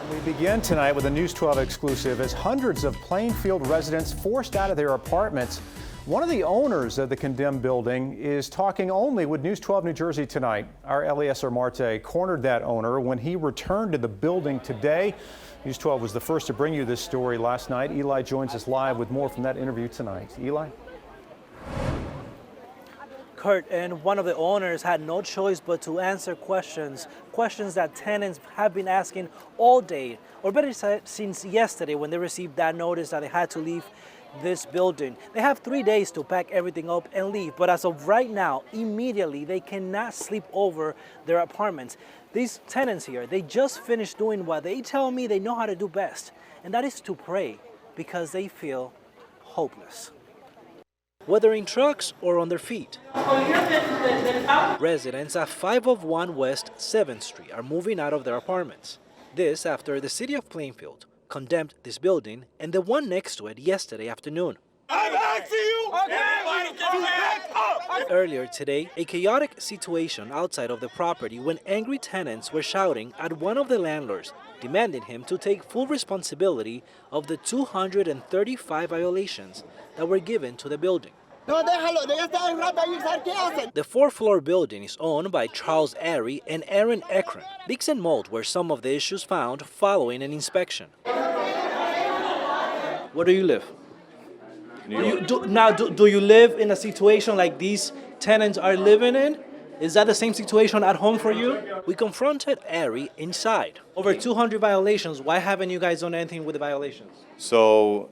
We begin tonight with a News 12 exclusive as hundreds of Plainfield residents forced out of their apartments. One of the owners of the condemned building is talking only with News 12 New Jersey tonight. Our Eliezer Marte cornered that owner when he returned to the building today. News 12 was the first to bring you this story last night. Eli joins us live with more from that interview tonight. Eli? Kurt, and one of the owners had no choice but to answer questions that tenants have been asking all day, or better said, since yesterday when they received that notice that they had to leave this building. They have 3 days to pack everything up and leave, but as of right now, immediately, they cannot sleep over their apartments. These tenants here, they just finished doing what they tell me they know how to do best, and that is to pray, because they feel hopeless. Whether in trucks or on their feet. Residents at 501 West 7th Street are moving out of their apartments. This after the city of Plainfield condemned this building and the one next to it yesterday afternoon. I'm asking you! Earlier today, a chaotic situation outside of the property when angry tenants were shouting at one of the landlords, demanding him to take full responsibility of the 235 violations that were given to the building. The fourth-floor building is owned by Charles Airy and Aaron Ekron. Leaks and mold were some of the issues found following an inspection. Where do you live? Do you live in a situation like these tenants are living in? Is that the same situation at home for you? We confronted Airy inside. Over 200 violations. Why haven't you guys done anything with the violations? So,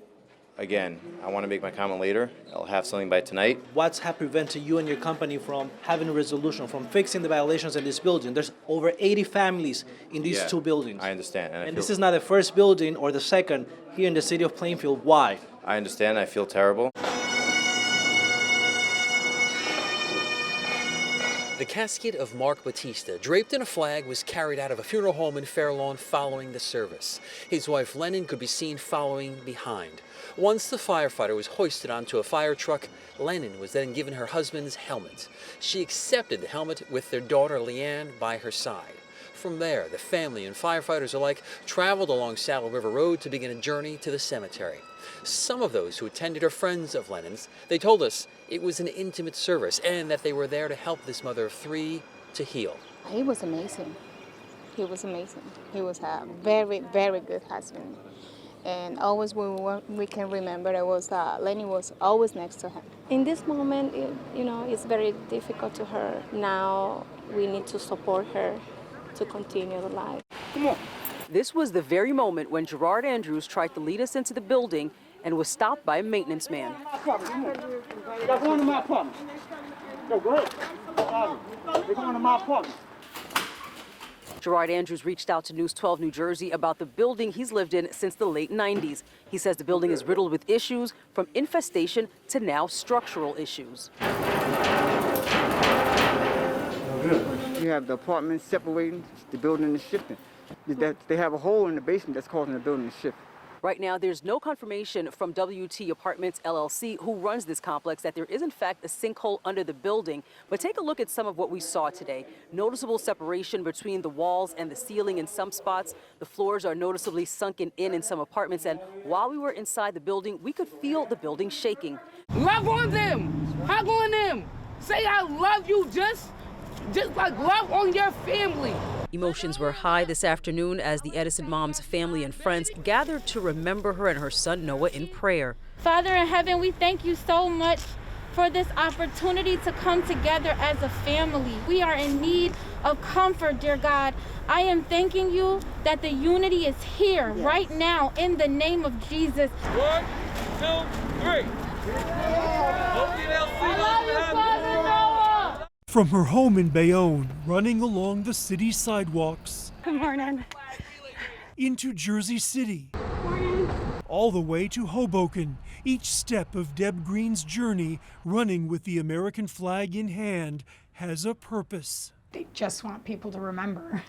again, I want to make my comment later. I'll have something by tonight. What's prevented you and your company from having a resolution, from fixing the violations in this building? There's over 80 families in these two buildings. I understand. And this is not the first building or the second here in the city of Plainfield. Why? I understand. I feel terrible. The casket of Mark Batista, draped in a flag, was carried out of a funeral home in Fairlawn following the service. His wife, Lennon, could be seen following behind. Once the firefighter was hoisted onto a fire truck, Lennon was then given her husband's helmet. She accepted the helmet with their daughter, Leanne, by her side. From there, the family and firefighters alike traveled along Saddle River Road to begin a journey to the cemetery. Some of those who attended are friends of Lennon's. They told us it was an intimate service and that they were there to help this mother of three to heal. He was amazing. He was amazing. He was a very, very good husband. And always we can remember that was Lenny was always next to him. In this moment, it's very difficult to her. Now we need to support her to continue the life. Come on. This was the very moment when Gerard Andrews tried to lead us into the building and was stopped by a maintenance man. Y'all going to my apartment. Yo, go ahead. They're going to my apartment. Gerard Andrews reached out to News 12 New Jersey about the building he's lived in since the late 90s. He says the building is riddled with issues from infestation to now structural issues. You have the apartments separating, the building is shifting. They have a hole in the basement that's causing the building to shift. Right now, there's no confirmation from WT Apartments LLC, who runs this complex, that there is in fact a sinkhole under the building. But take a look at some of what we saw today. Noticeable separation between the walls and the ceiling in some spots. The floors are noticeably sunken in some apartments. And while we were inside the building, we could feel the building shaking. Love on them. Hug on them. Say I love you just like love on your family. Emotions were high this afternoon as the Edison mom's family and friends gathered to remember her and her son Noah in prayer. Father in heaven, we thank you so much for this opportunity to come together as a family. We are in need of comfort, dear God. I am thanking you that the unity is here right now in the name of Jesus. 1, 2, 3. I love you, Father Noah. From her home in Bayonne, running along the city sidewalks. Good morning. Into Jersey City. All the way to Hoboken, each step of Deb Green's journey, running with the American flag in hand, has a purpose. they just want people to remember.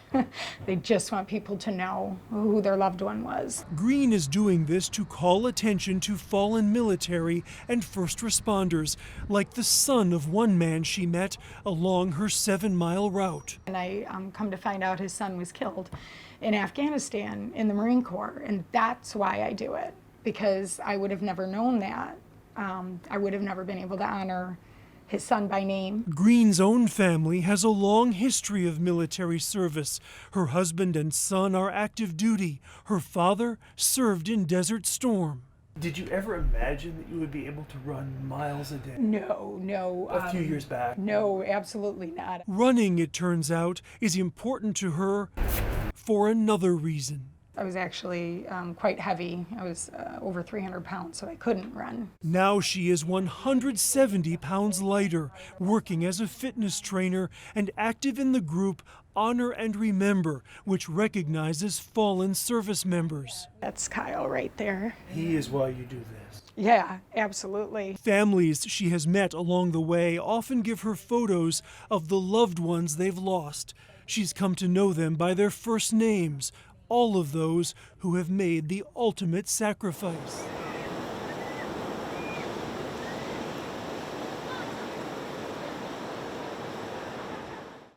They just want people to know who their loved one was. Green is doing this to call attention to fallen military and first responders, like the son of one man she met along her 7-mile route. And I come to find out his son was killed in Afghanistan in the Marine Corps, and that's why I do it, because I would have never known that. I would have never been able to honor his son by name. Green's own family has a long history of military service. Her husband and son are active duty. Her father served in Desert Storm. Did you ever imagine that you would be able to run miles a day? No. A few years back? No, absolutely not. Running, it turns out, is important to her for another reason. I was actually quite heavy. I was over 300 pounds, so I couldn't run. Now she is 170 pounds lighter, working as a fitness trainer and active in the group Honor and Remember, which recognizes fallen service members. That's Kyle right there. He is why you do this. Yeah, absolutely. Families she has met along the way often give her photos of the loved ones they've lost. She's come to know them by their first names, all of those who have made the ultimate sacrifice.